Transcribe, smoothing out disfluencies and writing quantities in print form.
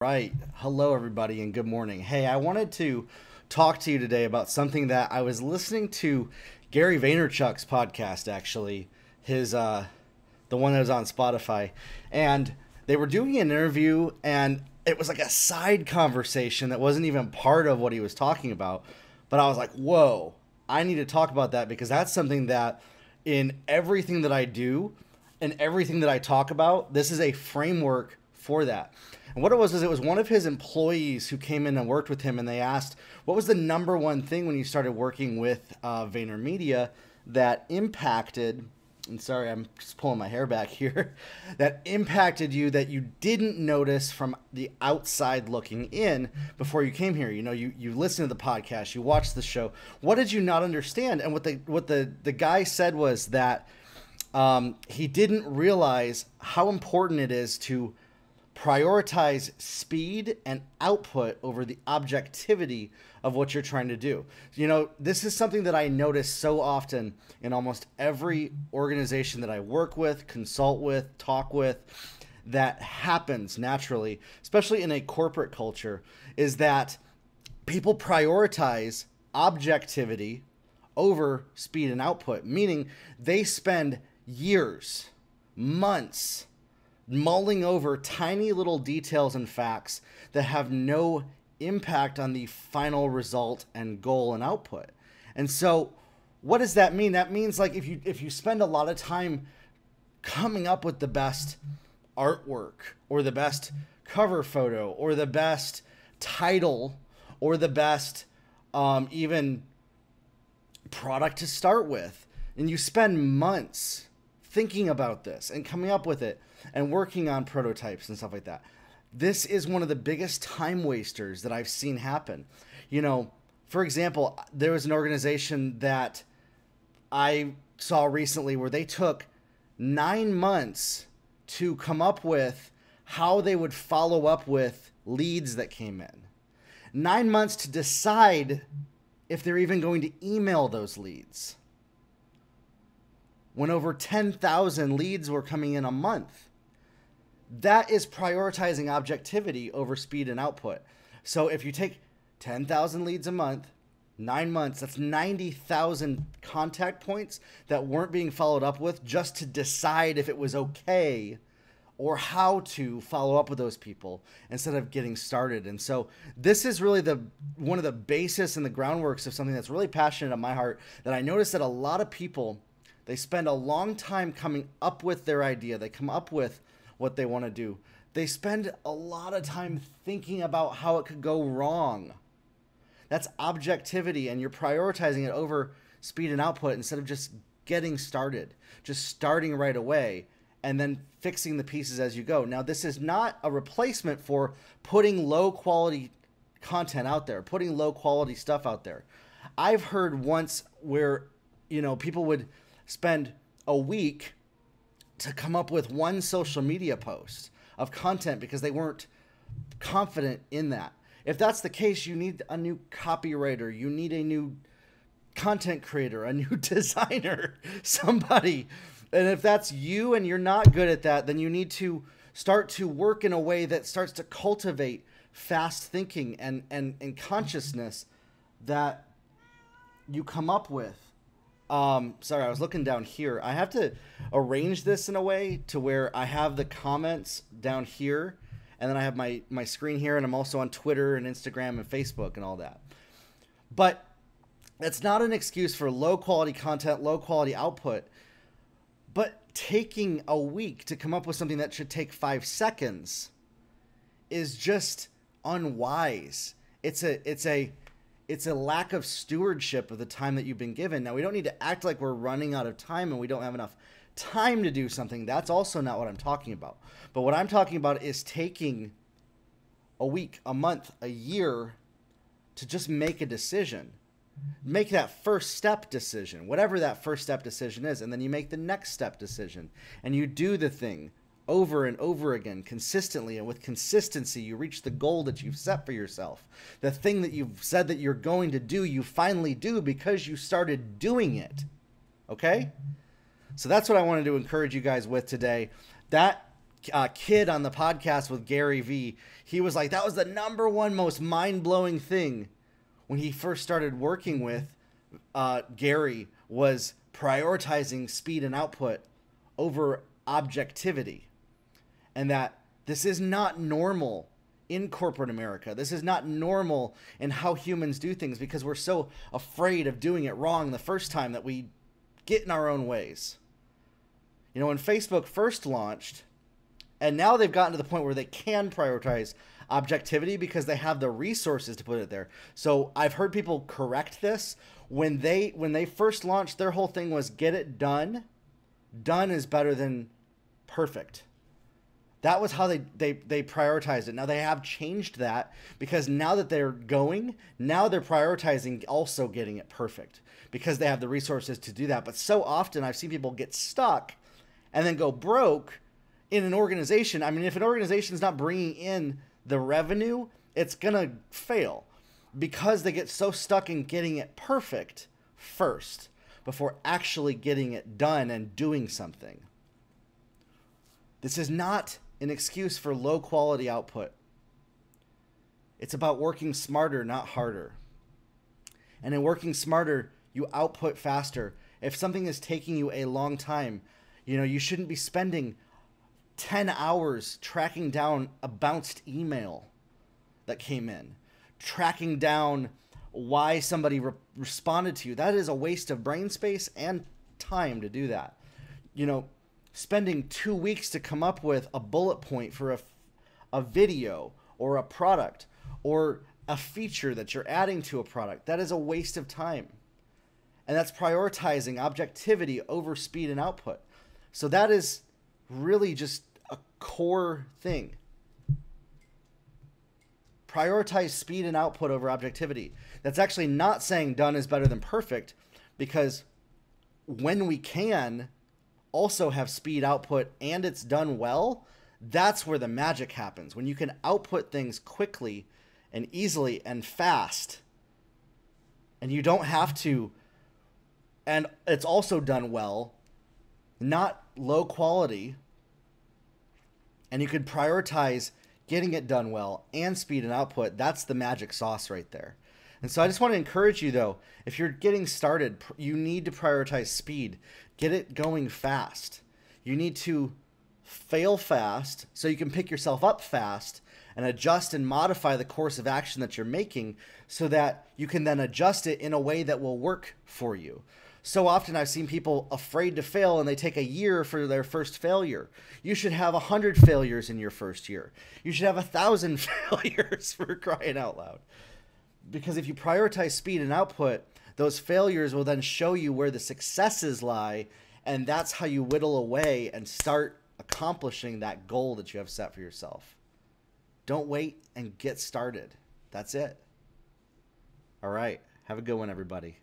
Right. Hello, everybody, and good morning. Hey, I wanted to talk to you today about something that I was listening to Gary Vaynerchuk's podcast, actually, the one that was on Spotify, and they were doing an interview, and it was like a side conversation that wasn't even part of what he was talking about. But I was like, whoa, I need to talk about that because that's something that in everything that I do and everything that I talk about, this is a framework for that. And what it was it was one of his employees who came in and worked with him, and they asked, what was the number one thing when you started working with VaynerMedia that impacted, and sorry, I'm just pulling my hair back here, that impacted you that you didn't notice from the outside looking in before you came here? You know, you listened to the podcast, you watched the show. What did you not understand? And what the guy said was that he didn't realize how important it is to prioritize speed and output over the objectivity of what you're trying to do. You know, this is something that I notice so often in almost every organization that I work with, consult with, talk with, that happens naturally, especially in a corporate culture, is that people prioritize objectivity over speed and output, meaning they spend years, months, mulling over tiny little details and facts that have no impact on the final result and goal and output. And so what does that mean? That means, like, if you spend a lot of time coming up with the best artwork or the best cover photo or the best title or the best even product to start with, and you spend months thinking about this and coming up with it and working on prototypes and stuff like that, this is one of the biggest time wasters that I've seen happen. You know, for example, there was an organization that I saw recently where they took 9 months to come up with how they would follow up with leads that came in. 9 months to decide if they're even going to email those leads, when over 10,000 leads were coming in a month. That is prioritizing objectivity over speed and output. So if you take 10,000 leads a month, 9 months, that's 90,000 contact points that weren't being followed up with just to decide if it was okay or how to follow up with those people instead of getting started. And so this is really one of the basis and the groundworks of something that's really passionate at my heart, that I notice that a lot of people, they spend a long time coming up with their idea. They come up with what they want to do. They spend a lot of time thinking about how it could go wrong. That's objectivity, and you're prioritizing it over speed and output instead of just getting started, just starting right away and then fixing the pieces as you go. Now, this is not a replacement for putting low quality content out there, putting low quality stuff out there. I've heard once where, you know, people would spend a week to come up with one social media post of content because they weren't confident in that. If that's the case, you need a new copywriter, you need a new content creator, a new designer, somebody. And if that's you and you're not good at that, then you need to start to work in a way that starts to cultivate fast thinking and consciousness that you come up with. Sorry, I was looking down here. I have to arrange this in a way to where I have the comments down here, and then I have my screen here, and I'm also on Twitter and Instagram and Facebook and all that. But that's not an excuse for low quality content, low quality output. But taking a week to come up with something that should take 5 seconds is just unwise. It's a lack of stewardship of the time that you've been given. Now, we don't need to act like we're running out of time and we don't have enough time to do something. That's also not what I'm talking about. But what I'm talking about is taking a week, a month, a year to just make a decision. Make that first step decision, whatever that first step decision is, and then you make the next step decision. And you do the thing over and over again, consistently, and with consistency, you reach the goal that you've set for yourself. The thing that you've said that you're going to do, you finally do because you started doing it. Okay? So that's what I wanted to encourage you guys with today. That Kid on the podcast with Gary V, he was like, that was the number one most mind-blowing thing when he first started working with Gary, was prioritizing speed and output over objectivity. And that this is not normal in corporate America. This is not normal in how humans do things, because we're so afraid of doing it wrong the first time that we get in our own ways. You know, when Facebook first launched, and now they've gotten to the point where they can prioritize objectivity because they have the resources to put it there. So I've heard people correct this. When they first launched, their whole thing was get it done. Done is better than perfect. That was how they prioritized it. Now they have changed that, because now that they're going, now they're prioritizing also getting it perfect, because they have the resources to do that. But so often I've seen people get stuck and then go broke in an organization. I mean, if an organization is not bringing in the revenue, it's going to fail, because they get so stuck in getting it perfect first before actually getting it done and doing something. This is not an excuse for low quality output. It's about working smarter, not harder. And in working smarter, you output faster. If something is taking you a long time, you know, you shouldn't be spending 10 hours tracking down a bounced email that came in, tracking down why somebody responded to you. That is a waste of brain space and time to do that. You know, spending 2 weeks to come up with a bullet point for a video or a product or a feature that you're adding to a product, that is a waste of time. And that's prioritizing objectivity over speed and output. So that is really just a core thing. Prioritize speed and output over objectivity. That's actually not saying done is better than perfect, because when we can also have speed output and it's done well, that's where the magic happens. When you can output things quickly and easily and fast, and you don't have to, and it's also done well, not low quality, and you could prioritize getting it done well and speed and output. That's the magic sauce right there. And so I just want to encourage you, though, if you're getting started, you need to prioritize speed. Get it going fast. You need to fail fast so you can pick yourself up fast and adjust and modify the course of action that you're making, so that you can then adjust it in a way that will work for you. So often I've seen people afraid to fail, and they take a year for their first failure. You should have 100 failures in your first year. You should have 1,000 failures, for crying out loud. Because if you prioritize speed and output, those failures will then show you where the successes lie, and that's how you whittle away and start accomplishing that goal that you have set for yourself. Don't wait, and get started. That's it. All right. Have a good one, everybody.